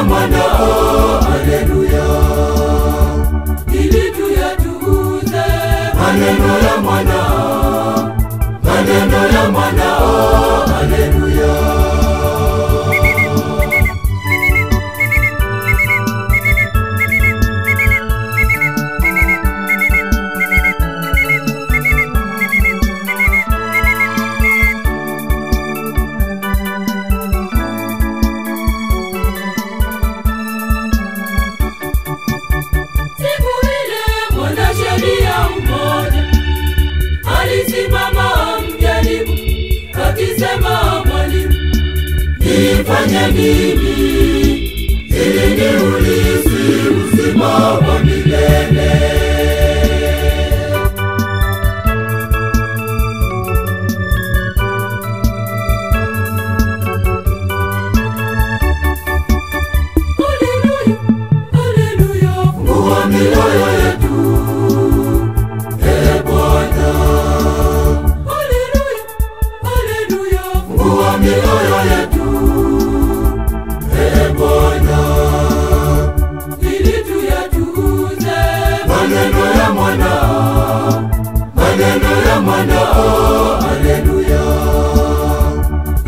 ya mwanao, haleluya. Ili tuyatukuze maneno ya mwanao, maneno ya mwanao, haleluya. Alisimama mjaribu akisema, mwalimu, nifanye nini ili niurithi uzima wa milele? Haleluya, haleluya, fungua mioyo yetu, mioyo yetu, Bwana, ili tuyatukuze maneno ya mwanao, maneno ya mwanao, haleluya.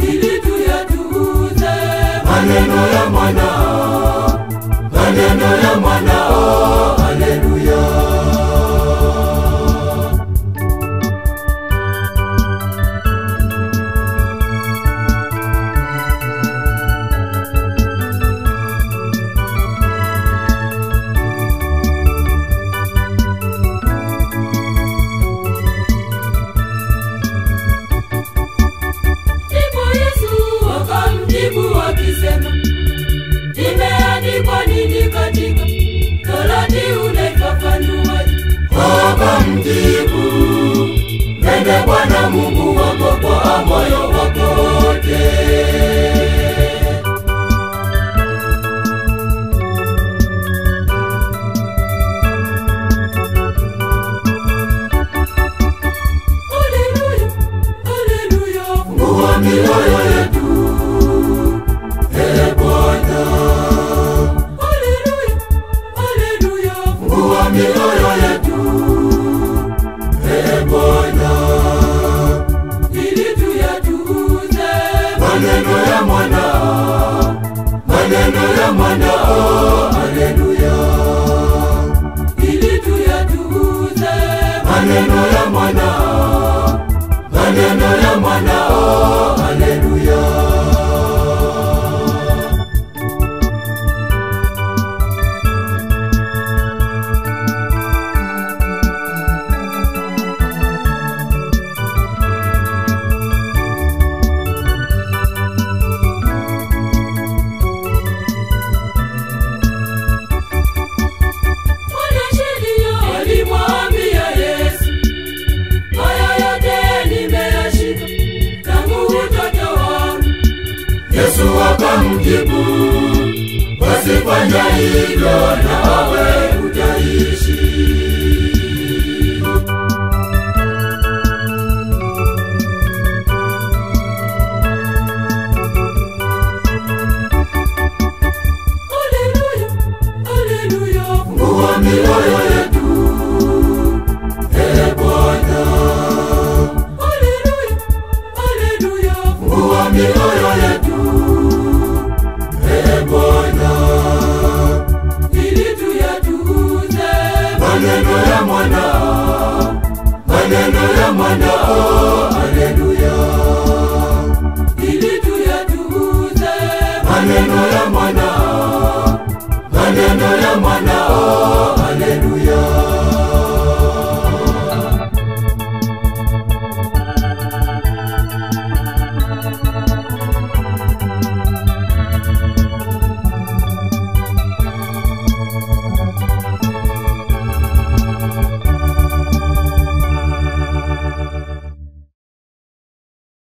Ili tuyatukuze maneno ya mwanao, maneno ya mwanao, haleluya. Imeandikwa nini katika Torati, unaifafanuaje? Wakamjibu, mpende Bwana Mungu wako kwa moyo wako wote. Haleluya, haleluya, fungua mioyo yetu, Bwana. Haleluya, haleluya, fungua mioyo yetu, Bwana, ili tuyatukuze maneno ya mwanao, maneno ya mwanao, haleluya. Ili tuyatukuze maneno ya mwanao, maneno ya mwanao, haleluya. Yesu akamjibu, wasifanya hivyo nawe utaishi. Haleluya, haleluya, fungua mioyo yetu, Bwana. Haleluya, haleluya, fungua mioyo yetu, Bwana, ili tuyatukuze maneno ya mwanao, maneno ya mwanao, haleluya. Ili tuyatukuze maneno ya mwanao, maneno ya mwanao.